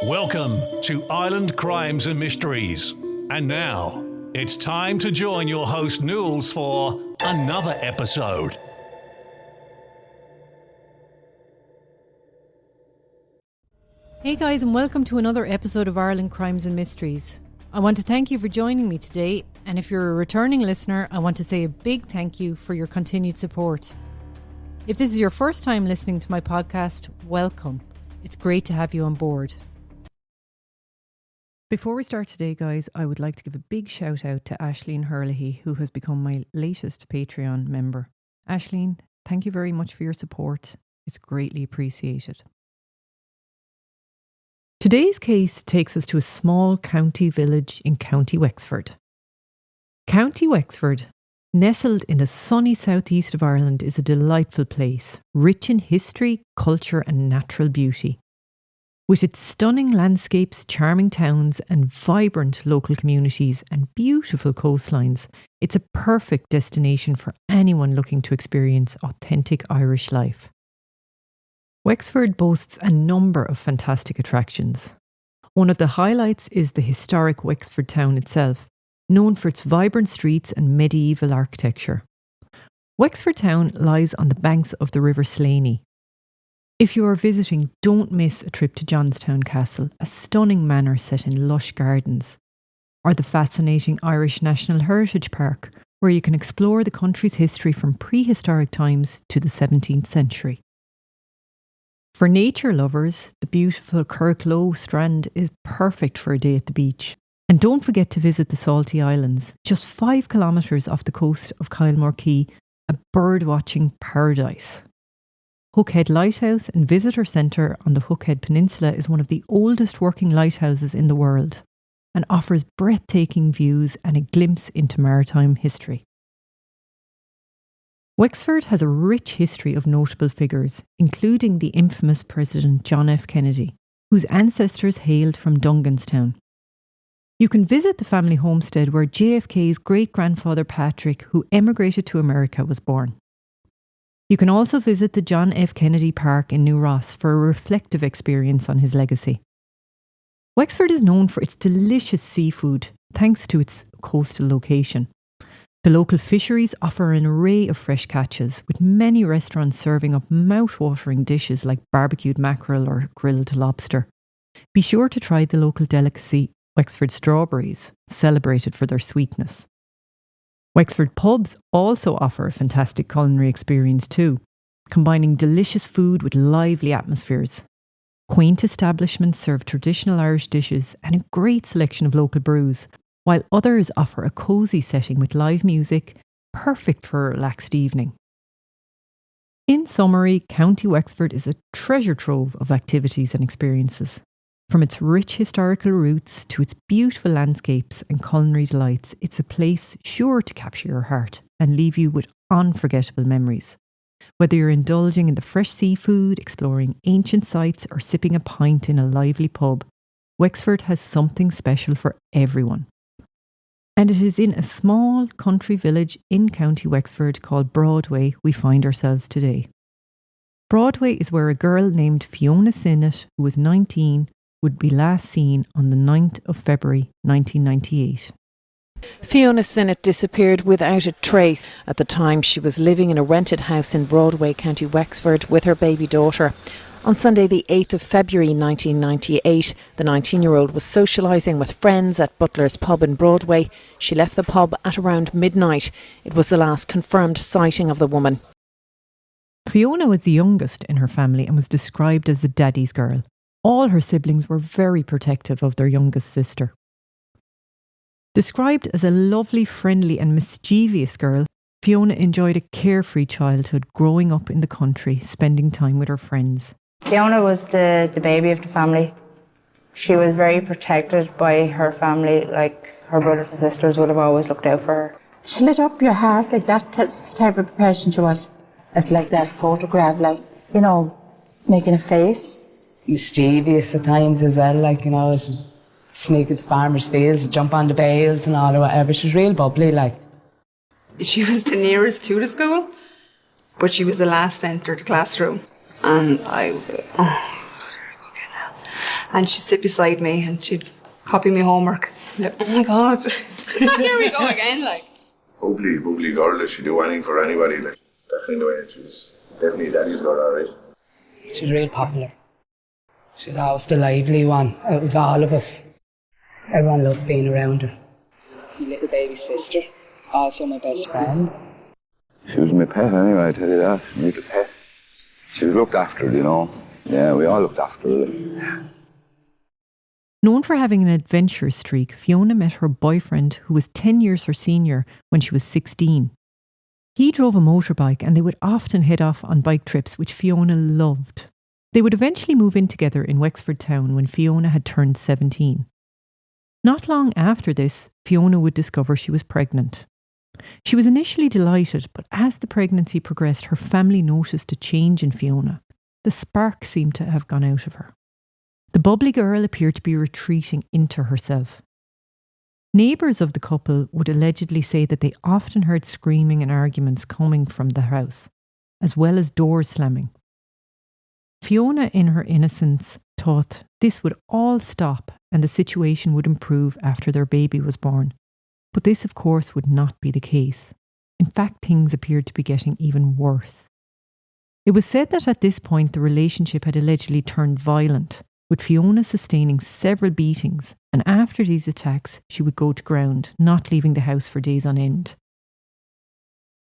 Welcome to Island Crimes and Mysteries. And now, it's time to join your host Nules for another episode. Hey guys, and welcome to another episode of Ireland Crimes and Mysteries. I want to thank you for joining me today, and if you're a returning listener, I want to say a big thank you for your continued support. If this is your first time listening to my podcast, welcome. It's great to have you on board. Before we start today, guys, I would like to give a big shout out to Aisling Herlihy, who has become my latest Patreon member. Aisling, thank you very much for your support. It's greatly appreciated. Today's case takes us to a small county village in County Wexford. County Wexford, nestled in the sunny southeast of Ireland, is a delightful place, rich in history, culture and natural beauty. With its stunning landscapes, charming towns and vibrant local communities and beautiful coastlines, it's a perfect destination for anyone looking to experience authentic Irish life. Wexford boasts a number of fantastic attractions. One of the highlights is the historic Wexford town itself, known for its vibrant streets and medieval architecture. Wexford town lies on the banks of the River Slaney. If you are visiting, don't miss a trip to Johnstown Castle, a stunning manor set in lush gardens, or the fascinating Irish National Heritage Park, where you can explore the country's history from prehistoric times to the 17th century. For nature lovers, the beautiful Kirklow Strand is perfect for a day at the beach. And don't forget to visit the Salty Islands, just 5 kilometres off the coast of Kylemore Quay, a bird-watching paradise. Hookhead Lighthouse and Visitor Centre on the Hookhead Peninsula is one of the oldest working lighthouses in the world and offers breathtaking views and a glimpse into maritime history. Wexford has a rich history of notable figures, including the infamous President John F. Kennedy, whose ancestors hailed from Dunganstown. You can visit the family homestead where JFK's great-grandfather Patrick, who emigrated to America, was born. You can also visit the John F. Kennedy Park in New Ross for a reflective experience on his legacy. Wexford is known for its delicious seafood, thanks to its coastal location. The local fisheries offer an array of fresh catches, with many restaurants serving up mouth-watering dishes like barbecued mackerel or grilled lobster. Be sure to try the local delicacy, Wexford strawberries, celebrated for their sweetness. Wexford pubs also offer a fantastic culinary experience too, combining delicious food with lively atmospheres. Quaint establishments serve traditional Irish dishes and a great selection of local brews, while others offer a cosy setting with live music, perfect for a relaxed evening. In summary, County Wexford is a treasure trove of activities and experiences. From its rich historical roots to its beautiful landscapes and culinary delights, it's a place sure to capture your heart and leave you with unforgettable memories. Whether you're indulging in the fresh seafood, exploring ancient sites, or sipping a pint in a lively pub, Wexford has something special for everyone. And it is in a small country village in County Wexford called Broadway we find ourselves today. Broadway is where a girl named Fiona Sinnott, who was 19, would be last seen on the 9th of February 1998. Fiona Sinnott disappeared without a trace. At the time, she was living in a rented house in Broadway, County Wexford, with her baby daughter. On Sunday the 8th of February 1998, the 19-year-old was socialising with friends at Butler's pub in Broadway. She left the pub at around midnight. It was the last confirmed sighting of the woman. Fiona was the youngest in her family and was described as the daddy's girl. All her siblings were very protective of their youngest sister. Described as a lovely, friendly and mischievous girl, Fiona enjoyed a carefree childhood growing up in the country, spending time with her friends. Fiona was the baby of the family. She was very protected by her family, like her brothers and sisters would have always looked out for her. She lit up your heart like that. That's the type of person she was. It's like that photograph, like, you know, making a face. Mischievous at times as well, like, you know, she'd sneak into farmers' fields, jump on the bales and all or whatever. She was real bubbly, like. She was the nearest to the school, but she was the last to enter the classroom. And and she'd sit beside me and she'd copy me homework. Like, oh my God, here we go again, like. Bubbly girl, that she'd do anything for anybody, like, that kind of way. She was definitely daddy's girl, alright. She was real popular. She was always the lively one out of all of us. Everyone loved being around her. My little baby sister, also my best friend. She was my pet anyway, I tell you that. My little pet. She was looked after, you know. Yeah, we all looked after her. Like. Known for having an adventurous streak, Fiona met her boyfriend, who was 10 years her senior, when she was 16. He drove a motorbike and they would often head off on bike trips, which Fiona loved. They would eventually move in together in Wexford town when Fiona had turned 17. Not long after this, Fiona would discover she was pregnant. She was initially delighted, but as the pregnancy progressed, her family noticed a change in Fiona. The spark seemed to have gone out of her. The bubbly girl appeared to be retreating into herself. Neighbours of the couple would allegedly say that they often heard screaming and arguments coming from the house, as well as doors slamming. Fiona, in her innocence, thought this would all stop and the situation would improve after their baby was born. But this, of course, would not be the case. In fact, things appeared to be getting even worse. It was said that at this point the relationship had allegedly turned violent, with Fiona sustaining several beatings, and after these attacks she would go to ground, not leaving the house for days on end.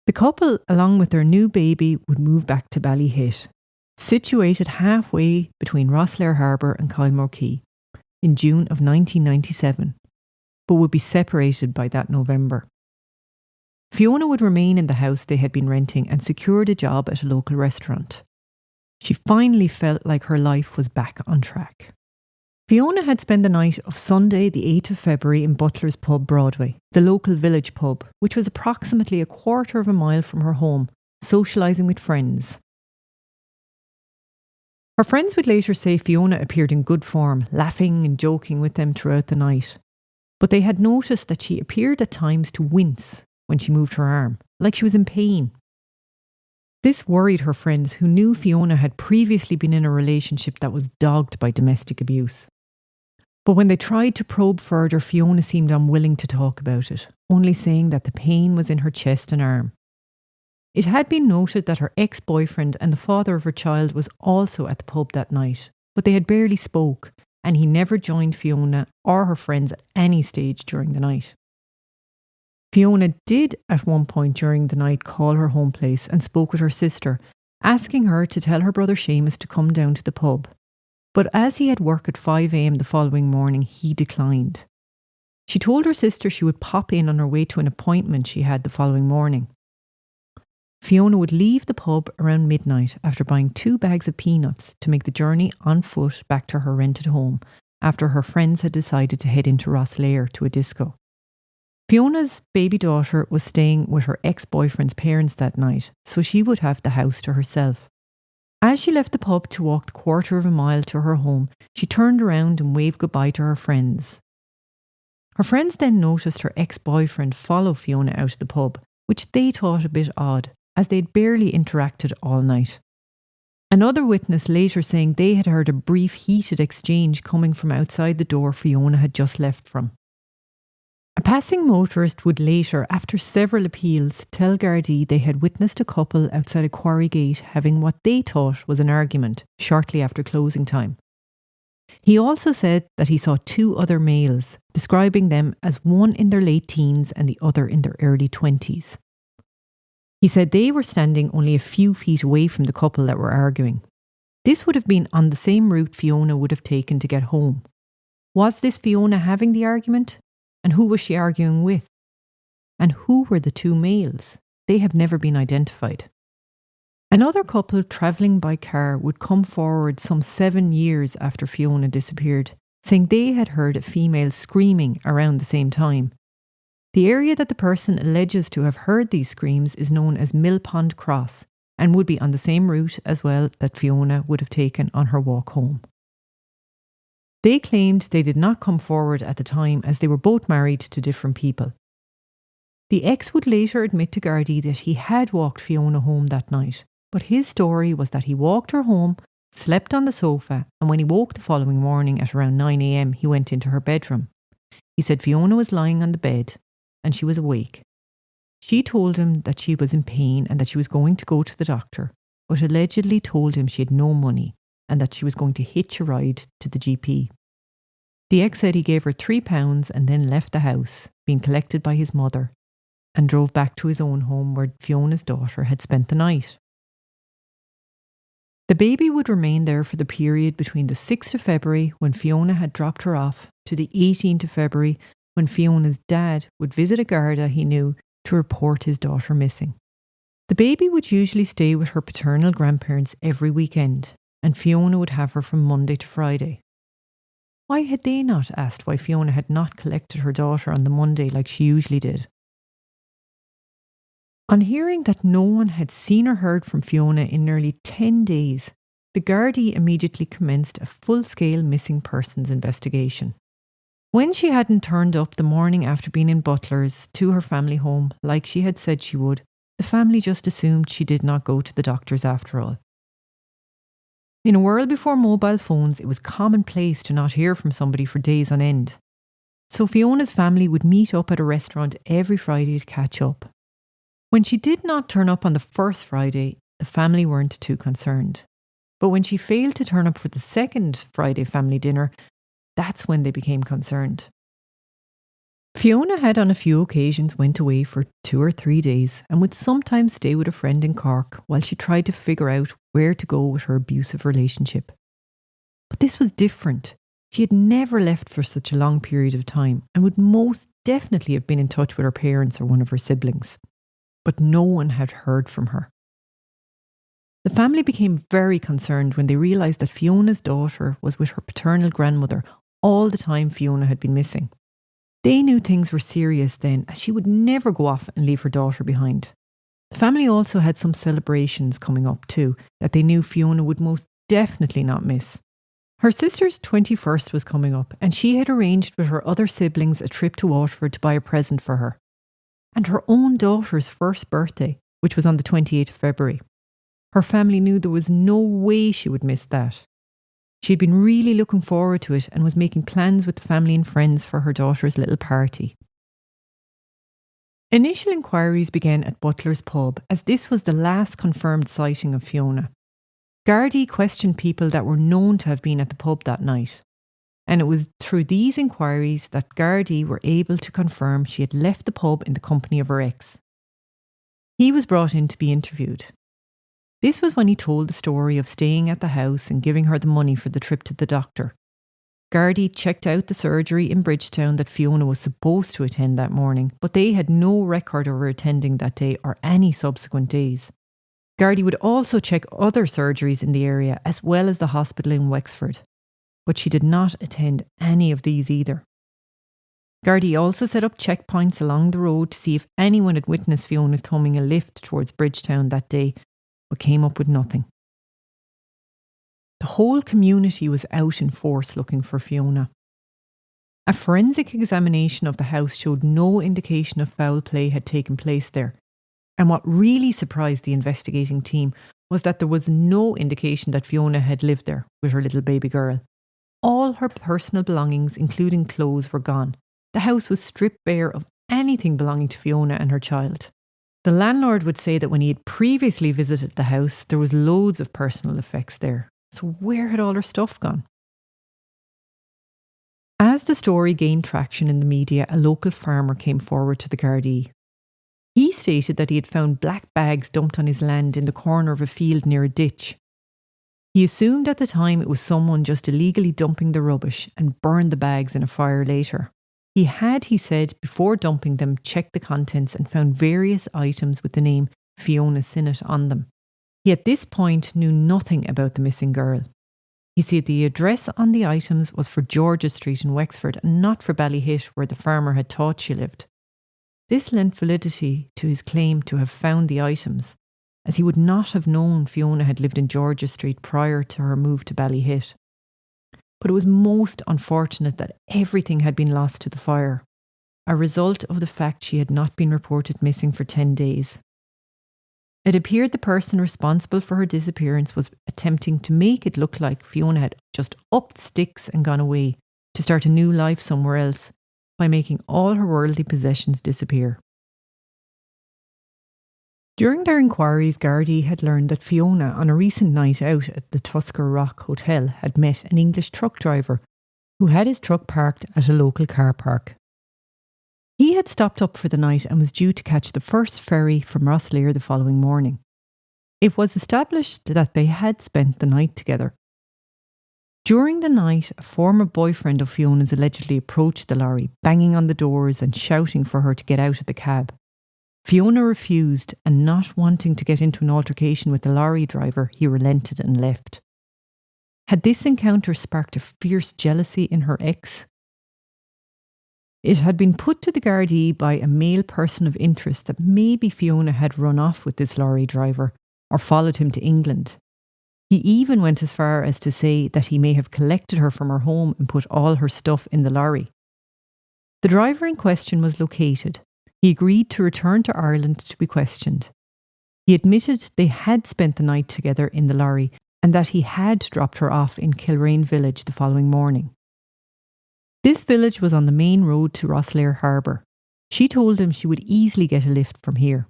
The couple, along with their new baby, would move back to Ballyhit, situated halfway between Rosslare Harbour and Kylemore Quay, in June of 1997, but would be separated by that November. Fiona would remain in the house they had been renting and secured a job at a local restaurant. She finally felt like her life was back on track. Fiona had spent the night of Sunday the 8th of February in Butler's pub Broadway, the local village pub, which was approximately a quarter of a mile from her home, socialising with friends. Her friends would later say Fiona appeared in good form, laughing and joking with them throughout the night. But they had noticed that she appeared at times to wince when she moved her arm, like she was in pain. This worried her friends, who knew Fiona had previously been in a relationship that was dogged by domestic abuse. But when they tried to probe further, Fiona seemed unwilling to talk about it, only saying that the pain was in her chest and arm. It had been noted that her ex-boyfriend and the father of her child was also at the pub that night, but they had barely spoke, and he never joined Fiona or her friends at any stage during the night. Fiona did at one point during the night call her home place and spoke with her sister, asking her to tell her brother Seamus to come down to the pub. But as he had work at 5 a.m. the following morning, he declined. She told her sister she would pop in on her way to an appointment she had the following morning. Fiona would leave the pub around midnight after buying 2 bags of peanuts to make the journey on foot back to her rented home after her friends had decided to head into Rosslare to a disco. Fiona's baby daughter was staying with her ex-boyfriend's parents that night, so she would have the house to herself. As she left the pub to walk the quarter of a mile to her home, she turned around and waved goodbye to her friends. Her friends then noticed her ex-boyfriend follow Fiona out of the pub, which they thought a bit odd, as they'd barely interacted all night. Another witness later saying they had heard a brief heated exchange coming from outside the door Fiona had just left from. A passing motorist would later, after several appeals, tell Gardaí they had witnessed a couple outside a quarry gate having what they thought was an argument shortly after closing time. He also said that he saw 2 other males, describing them as one in their late teens and the other in their early 20s. He said they were standing only a few feet away from the couple that were arguing. This would have been on the same route Fiona would have taken to get home. Was this Fiona having the argument? And who was she arguing with? And who were the 2 males? They have never been identified. Another couple travelling by car would come forward some 7 years after Fiona disappeared, saying they had heard a female screaming around the same time. The area that the person alleges to have heard these screams is known as Mill Pond Cross and would be on the same route as well that Fiona would have taken on her walk home. They claimed they did not come forward at the time as they were both married to different people. The ex would later admit to Gardaí that he had walked Fiona home that night, but his story was that he walked her home slept on the sofa, and when he woke the following morning at around 9 a.m, he went into her bedroom. He said Fiona was lying on the bed and she was awake. She told him that she was in pain and that she was going to go to the doctor, but allegedly told him she had no money and that she was going to hitch a ride to the GP. The ex said he gave her £3 and then left the house, being collected by his mother, and drove back to his own home where Fiona's daughter had spent the night. The baby would remain there for the period between the 6th of February, when Fiona had dropped her off, to the 18th of February, when Fiona's dad would visit a Garda he knew to report his daughter missing. The baby would usually stay with her paternal grandparents every weekend, and Fiona would have her from Monday to Friday. Why had they not asked why Fiona had not collected her daughter on the Monday like she usually did? On hearing that no one had seen or heard from Fiona in nearly 10 days, the Gardaí immediately commenced a full-scale missing persons investigation. When she hadn't turned up the morning after being in Butler's to her family home like she had said she would, the family just assumed she did not go to the doctors after all. In a world before mobile phones, it was commonplace to not hear from somebody for days on end. So Fiona's family would meet up at a restaurant every Friday to catch up. When she did not turn up on the first Friday, the family weren't too concerned. But when she failed to turn up for the second Friday family dinner, that's when they became concerned. Fiona had on a few occasions went away for 2 or 3 days and would sometimes stay with a friend in Cork while she tried to figure out where to go with her abusive relationship. But this was different. She had never left for such a long period of time and would most definitely have been in touch with her parents or one of her siblings. But no one had heard from her. The family became very concerned when they realised that Fiona's daughter was with her paternal grandmother all the time Fiona had been missing. They knew things were serious then, as she would never go off and leave her daughter behind. The family also had some celebrations coming up too, that they knew Fiona would most definitely not miss. Her sister's 21st was coming up, and she had arranged with her other siblings a trip to Waterford to buy a present for her. And her own daughter's first birthday, which was on the 28th of February. Her family knew there was no way she would miss that. She'd been really looking forward to it and was making plans with the family and friends for her daughter's little party. Initial inquiries began at Butler's pub, as this was the last confirmed sighting of Fiona. Gardaí questioned people that were known to have been at the pub that night, and it was through these inquiries that Gardaí were able to confirm she had left the pub in the company of her ex. He was brought in to be interviewed. This was when he told the story of staying at the house and giving her the money for the trip to the doctor. Gardaí checked out the surgery in Bridgetown that Fiona was supposed to attend that morning, but they had no record of her attending that day or any subsequent days. Gardaí would also check other surgeries in the area as well as the hospital in Wexford, but she did not attend any of these either. Gardaí also set up checkpoints along the road to see if anyone had witnessed Fiona thumbing a lift towards Bridgetown that day, but came up with nothing. The whole community was out in force looking for Fiona. A forensic examination of the house showed no indication of foul play had taken place there, and what really surprised the investigating team was that there was no indication that Fiona had lived there with her little baby girl. All her personal belongings, including clothes, were gone. The house was stripped bare of anything belonging to Fiona and her child. The landlord would say that when he had previously visited the house, there was loads of personal effects there. So where had all her stuff gone? As the story gained traction in the media, a local farmer came forward to the Gardaí. He stated that he had found black bags dumped on his land in the corner of a field near a ditch. He assumed at the time it was someone just illegally dumping the rubbish and burned the bags in a fire later. He had, he said, before dumping them, checked the contents and found various items with the name Fiona Sinnott on them. He at this point knew nothing about the missing girl. He said the address on the items was for George's Street in Wexford and not for Ballyhit, where the farmer had thought she lived. This lent validity to his claim to have found the items, as he would not have known Fiona had lived in George's Street prior to her move to Ballyhit. But it was most unfortunate that everything had been lost to the fire, a result of the fact she had not been reported missing for 10 days. It appeared the person responsible for her disappearance was attempting to make it look like Fiona had just upped sticks and gone away to start a new life somewhere else by making all her worldly possessions disappear. During their inquiries, Gardaí had learned that Fiona, on a recent night out at the Tusker Rock Hotel, had met an English truck driver who had his truck parked at a local car park. He had stopped up for the night and was due to catch the first ferry from Rosslare the following morning. It was established that they had spent the night together. During the night, a former boyfriend of Fiona's allegedly approached the lorry, banging on the doors and shouting for her to get out of the cab. Fiona refused, and not wanting to get into an altercation with the lorry driver, he relented and left. Had this encounter sparked a fierce jealousy in her ex? It had been put to the Gardaí by a male person of interest that maybe Fiona had run off with this lorry driver or followed him to England. He even went as far as to say that he may have collected her from her home and put all her stuff in the lorry. The driver in question was located. He agreed to return to Ireland to be questioned. He admitted they had spent the night together in the lorry and that he had dropped her off in Kilrain village the following morning. This village was on the main road to Rosslare Harbour. She told him she would easily get a lift from here.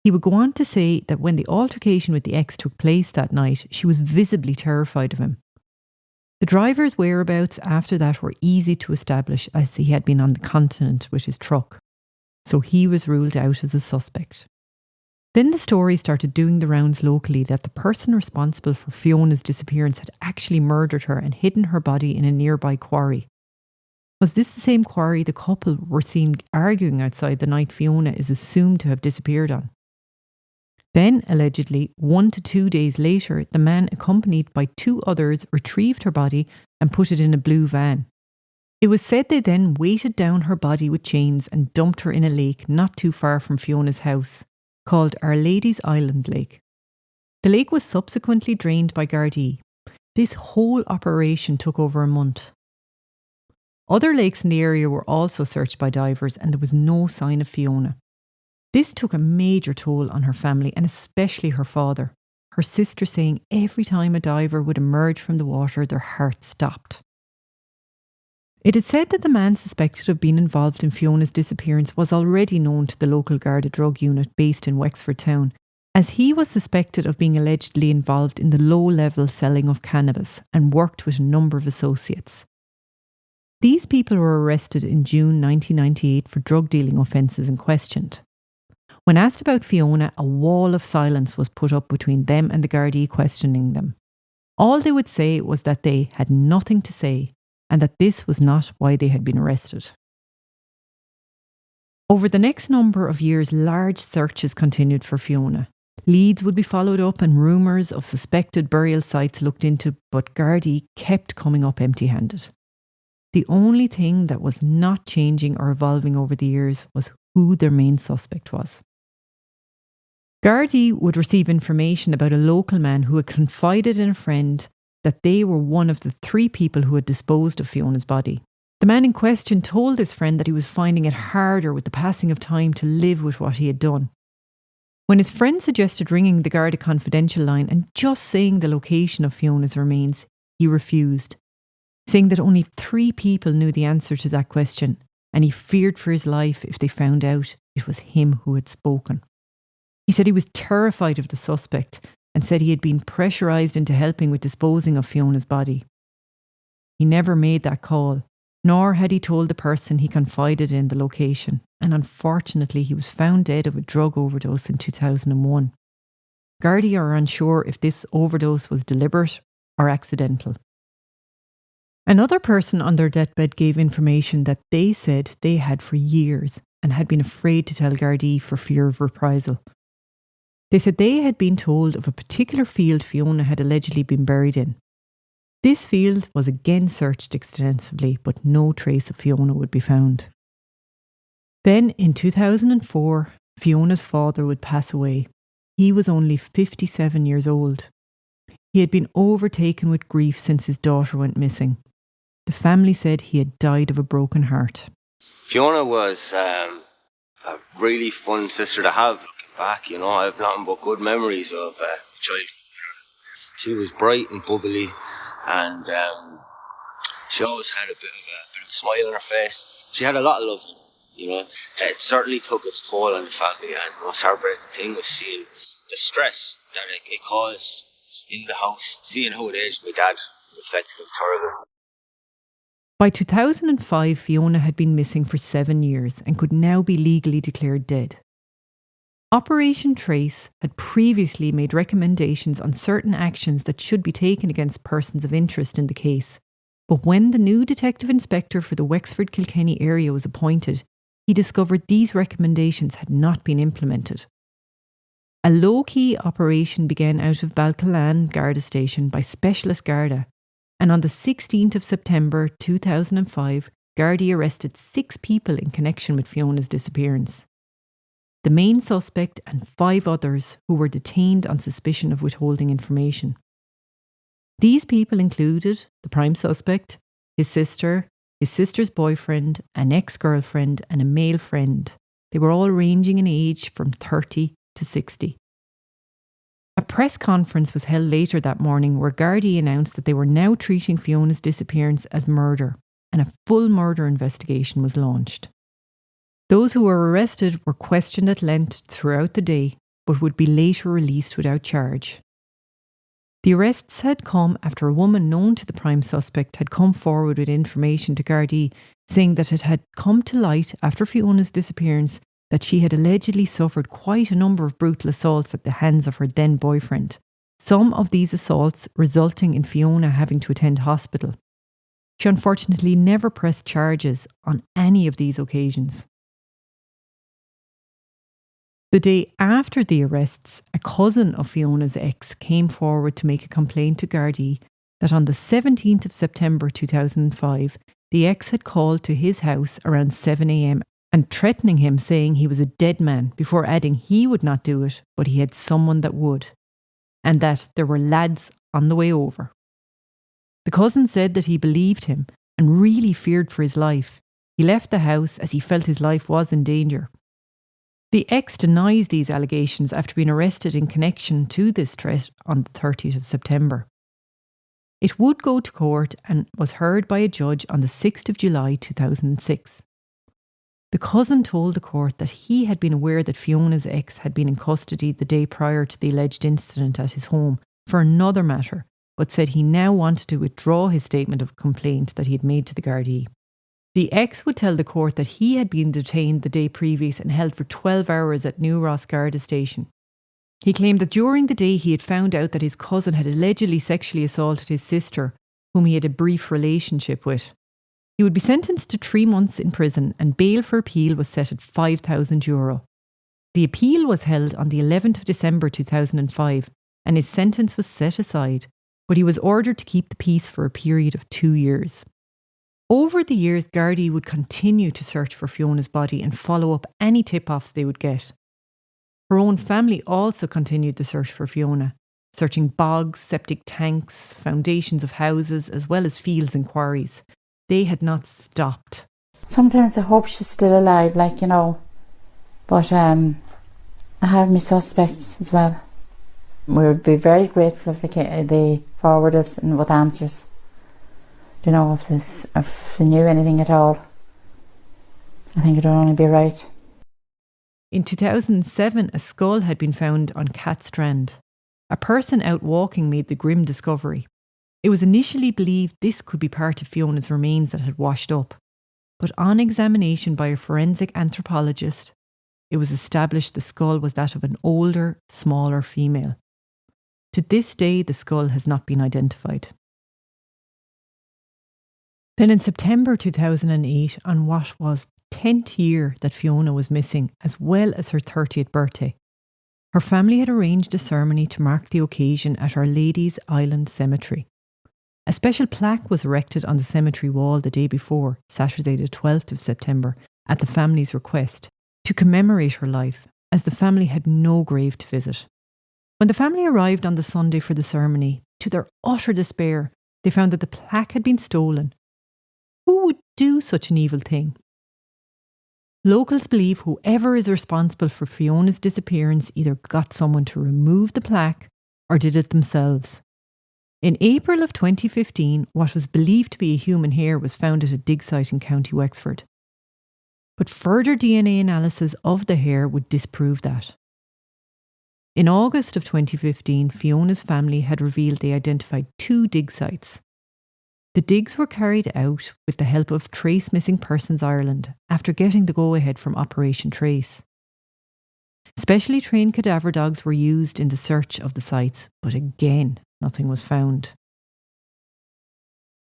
He would go on to say that when the altercation with the ex took place that night, she was visibly terrified of him. The driver's whereabouts after that were easy to establish, as he had been on the continent with his truck, so he was ruled out as a suspect. Then the story started doing the rounds locally that the person responsible for Fiona's disappearance had actually murdered her and hidden her body in a nearby quarry. Was this the same quarry the couple were seen arguing outside the night Fiona is assumed to have disappeared on? Then, allegedly, 1 to 2 days later, the man, accompanied by 2 others, retrieved her body and put it in a blue van. It was said they then weighted down her body with chains and dumped her in a lake not too far from Fiona's house, called Our Lady's Island Lake. The lake was subsequently drained by Gardaí. This whole operation took over a month. Other lakes in the area were also searched by divers, and there was no sign of Fiona. This took a major toll on her family, and especially her father, her sister saying every time a diver would emerge from the water, their hearts stopped. It is said that the man suspected of being involved in Fiona's disappearance was already known to the local Garda drug unit based in Wexford town, as he was suspected of being allegedly involved in the low-level selling of cannabis and worked with a number of associates. These people were arrested in June 1998 for drug dealing offences and questioned. When asked about Fiona, a wall of silence was put up between them and the Gardaí questioning them. All they would say was that they had nothing to say and that this was not why they had been arrested. Over the next number of years, large searches continued for Fiona. Leads would be followed up and rumours of suspected burial sites looked into, but Gardaí kept coming up empty-handed. The only thing that was not changing or evolving over the years was who their main suspect was. Gardaí would receive information about a local man who had confided in a friend that they were one of the 3 people who had disposed of Fiona's body. The man in question told his friend that he was finding it harder with the passing of time to live with what he had done. When his friend suggested ringing the Garda confidential line and just saying the location of Fiona's remains, he refused, saying that only 3 people knew the answer to that question, and he feared for his life if they found out it was him who had spoken. He said he was terrified of the suspect and said he had been pressurised into helping with disposing of Fiona's body. He never made that call, nor had he told the person he confided in the location, and unfortunately he was found dead of a drug overdose in 2001. Gardaí are unsure if this overdose was deliberate or accidental. Another person on their deathbed gave information that they said they had for years and had been afraid to tell Gardaí for fear of reprisal. They said they had been told of a particular field Fiona had allegedly been buried in. This field was again searched extensively, but no trace of Fiona would be found. Then in 2004, Fiona's father would pass away. He was only 57 years old. He had been overtaken with grief since his daughter went missing. The family said he had died of a broken heart. Fiona was a really fun sister to have. back, you know. I have nothing but good memories of childhood. She was bright and bubbly, and she always had a bit of a smile on her face. She had a lot of love, you know. It certainly took its toll on the family, and the most heartbreaking thing was seeing the stress that it caused in the house, seeing how it aged my dad affected him terribly. By 2005, Fiona had been missing for 7 years and could now be legally declared dead. Operation Trace had previously made recommendations on certain actions that should be taken against persons of interest in the case. But when the new detective inspector for the Wexford-Kilkenny area was appointed, he discovered these recommendations had not been implemented. A low-key operation began out of Balcalan Garda station by specialist Garda, and on the 16th of September 2005, Gardaí arrested 6 people in connection with Fiona's disappearance. The main suspect and 5 others who were detained on suspicion of withholding information. These people included the prime suspect, his sister's boyfriend, an ex-girlfriend and a male friend. They were all ranging in age from 30 to 60. A press conference was held later that morning where Gardaí announced that they were now treating Fiona's disappearance as murder, and a full murder investigation was launched. Those who were arrested were questioned at length throughout the day, but would be later released without charge. The arrests had come after a woman known to the prime suspect had come forward with information to Gardaí saying that it had come to light after Fiona's disappearance that she had allegedly suffered quite a number of brutal assaults at the hands of her then boyfriend, some of these assaults resulting in Fiona having to attend hospital. She unfortunately never pressed charges on any of these occasions. The day after the arrests, a cousin of Fiona's ex came forward to make a complaint to Gardaí that on the 17th of September 2005, the ex had called to his house around 7 a.m. and threatening him, saying he was a dead man, before adding he would not do it, but he had someone that would, and that there were lads on the way over. The cousin said that he believed him and really feared for his life. He left the house as he felt his life was in danger. The ex denies these allegations after being arrested in connection to this threat on the 30th of September. It would go to court and was heard by a judge on the 6th of July 2006. The cousin told the court that he had been aware that Fiona's ex had been in custody the day prior to the alleged incident at his home for another matter, but said he now wanted to withdraw his statement of complaint that he had made to the Gardaí. The ex would tell the court that he had been detained the day previous and held for 12 hours at New Ross Garda station. He claimed that during the day he had found out that his cousin had allegedly sexually assaulted his sister, whom he had a brief relationship with. He would be sentenced to 3 months in prison, and bail for appeal was set at €5,000. The appeal was held on the 11th of December 2005, and his sentence was set aside, but he was ordered to keep the peace for a period of 2 years. Over the years, Gardaí would continue to search for Fiona's body and follow up any tip-offs they would get. Her own family also continued the search for Fiona, searching bogs, septic tanks, foundations of houses, as well as fields and quarries. They had not stopped. Sometimes I hope she's still alive, but I have my suspects as well. We would be very grateful if they forward us and with answers. If they knew anything at all. I think it would only be right. In 2007, a skull had been found on Cat Strand. A person out walking made the grim discovery. It was initially believed this could be part of Fiona's remains that had washed up, but on examination by a forensic anthropologist, it was established the skull was that of an older, smaller female. To this day, the skull has not been identified. Then in September 2008, on what was the 10th year that Fiona was missing, as well as her 30th birthday, her family had arranged a ceremony to mark the occasion at Our Lady's Island Cemetery. A special plaque was erected on the cemetery wall the day before, Saturday the 12th of September, at the family's request, to commemorate her life, as the family had no grave to visit. When the family arrived on the Sunday for the ceremony, to their utter despair, they found that the plaque had been stolen. Who would do such an evil thing? Locals believe whoever is responsible for Fiona's disappearance either got someone to remove the plaque or did it themselves. In April of 2015, what was believed to be a human hair was found at a dig site in County Wexford. But further DNA analysis of the hair would disprove that. In August of 2015, Fiona's family had revealed they identified 2 dig sites. The digs were carried out with the help of Trace Missing Persons Ireland after getting the go-ahead from Operation Trace. Specially trained cadaver dogs were used in the search of the sites, but again, nothing was found.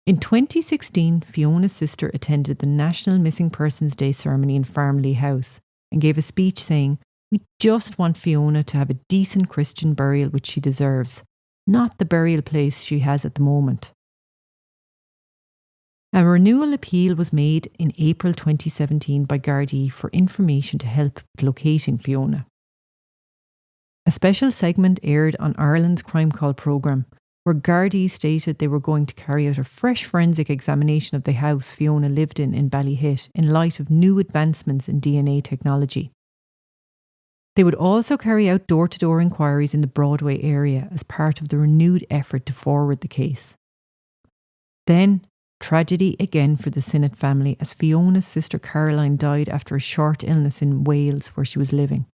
In 2016, Fiona's sister attended the National Missing Persons Day ceremony in Farmley House and gave a speech saying, "We just want Fiona to have a decent Christian burial which she deserves, not the burial place she has at the moment." A renewal appeal was made in April 2017 by Gardaí for information to help with locating Fiona. A special segment aired on Ireland's Crime Call programme, where Gardaí stated they were going to carry out a fresh forensic examination of the house Fiona lived in Ballyhit in light of new advancements in DNA technology. They would also carry out door-to-door inquiries in the Broadway area as part of the renewed effort to forward the case. Then, tragedy again for the Sinnott family as Fiona's sister Caroline died after a short illness in Wales where she was living.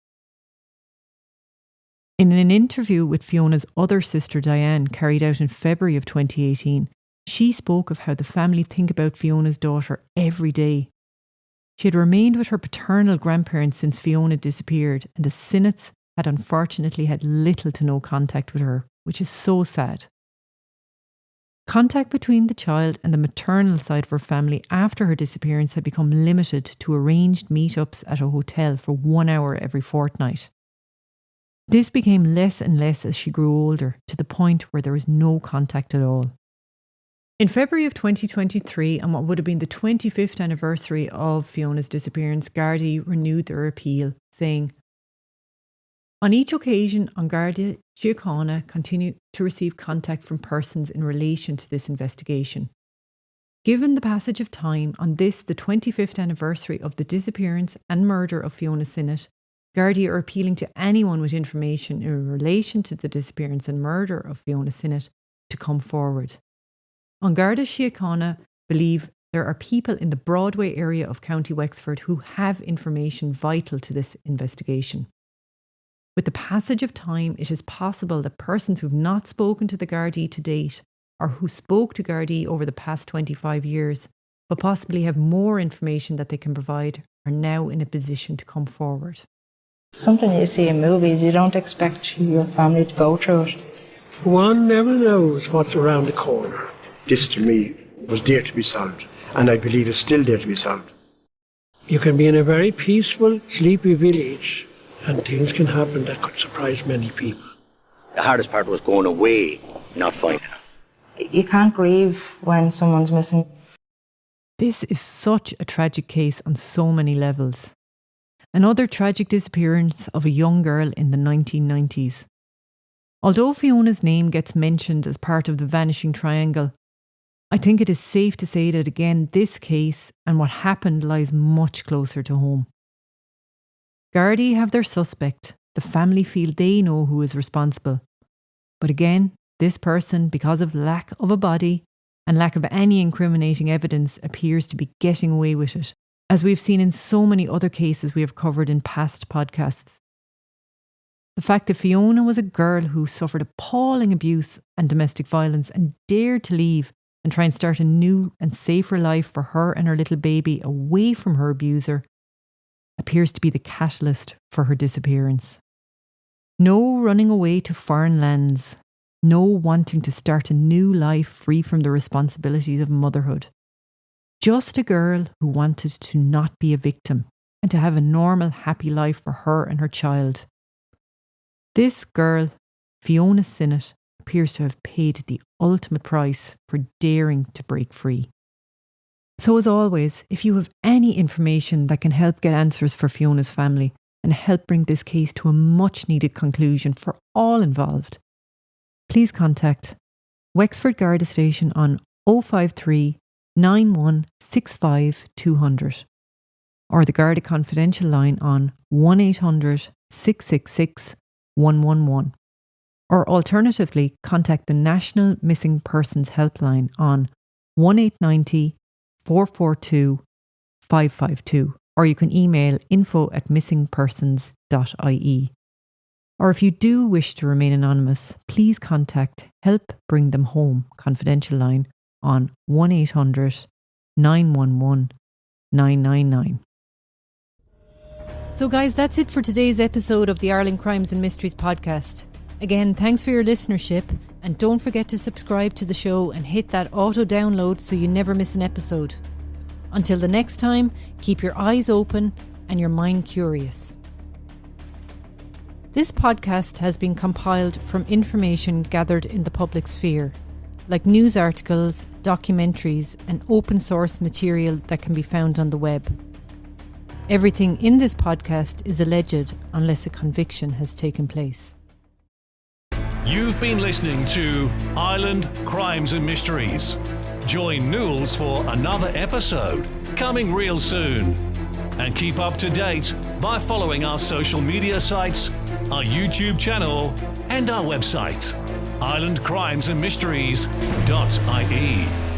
In an interview with Fiona's other sister Diane carried out in February of 2018, she spoke of how the family think about Fiona's daughter every day. She had remained with her paternal grandparents since Fiona disappeared, and the Sinnotts had unfortunately had little to no contact with her, which is so sad. Contact between the child and the maternal side of her family after her disappearance had become limited to arranged meetups at a hotel for 1 hour every fortnight. This became less and less as she grew older, to the point where there was no contact at all. In February of 2023, on what would have been the 25th anniversary of Fiona's disappearance, Gardaí renewed their appeal, saying, "On each occasion, An Garda Síochána continue to receive contact from persons in relation to this investigation. Given the passage of time on this, the 25th anniversary of the disappearance and murder of Fiona Sinnott, Gardaí are appealing to anyone with information in relation to the disappearance and murder of Fiona Sinnott to come forward. An Garda Síochána believe there are people in the Broadway area of County Wexford who have information vital to this investigation. With the passage of time, it is possible that persons who have not spoken to the Gardaí to date, or who spoke to Gardaí over the past 25 years, but possibly have more information that they can provide, are now in a position to come forward." Something you see in movies, you don't expect your family to go through it. One never knows what's around the corner. This to me was there to be solved, and I believe it's still there to be solved. You can be in a very peaceful, sleepy village, and things can happen that could surprise many people. The hardest part was going away, not finding her. You can't grieve when someone's missing. This is such a tragic case on so many levels. Another tragic disappearance of a young girl in the 1990s. Although Fiona's name gets mentioned as part of the Vanishing Triangle, I think it is safe to say that again this case and what happened lies much closer to home. Gardaí have their suspect. The family feel they know who is responsible. But again, this person, because of lack of a body and lack of any incriminating evidence, appears to be getting away with it, as we've seen in so many other cases we have covered in past podcasts. The fact that Fiona was a girl who suffered appalling abuse and domestic violence and dared to leave and try and start a new and safer life for her and her little baby away from her abuser appears to be the catalyst for her disappearance. No running away to foreign lands, no wanting to start a new life free from the responsibilities of motherhood. Just a girl who wanted to not be a victim and to have a normal, happy life for her and her child. This girl, Fiona Sinnott, appears to have paid the ultimate price for daring to break free. So as always, if you have any information that can help get answers for Fiona's family and help bring this case to a much needed conclusion for all involved, please contact Wexford Garda Station on 053 9165 200. or the Garda Confidential line on 1800 666 111. Or alternatively, contact the National Missing Persons Helpline on 1890 442 552. Or you can email info@missingpersons.ie. Or if you do wish to remain anonymous, please contact Help Bring Them Home Confidential line on 1800 911 999. So guys, that's it for today's episode of the Ireland Crimes and Mysteries podcast. Again, thanks for your listenership, and don't forget to subscribe to the show and hit that auto download so you never miss an episode. Until the next time, keep your eyes open and your mind curious. This podcast has been compiled from information gathered in the public sphere, like news articles, documentaries, and open source material that can be found on the web. Everything in this podcast is alleged unless a conviction has taken place. You've been listening to Ireland Crimes and Mysteries. Join Nules for another episode, coming real soon. And keep up to date by following our social media sites, our YouTube channel, and our website, irelandcrimesandmysteries.ie.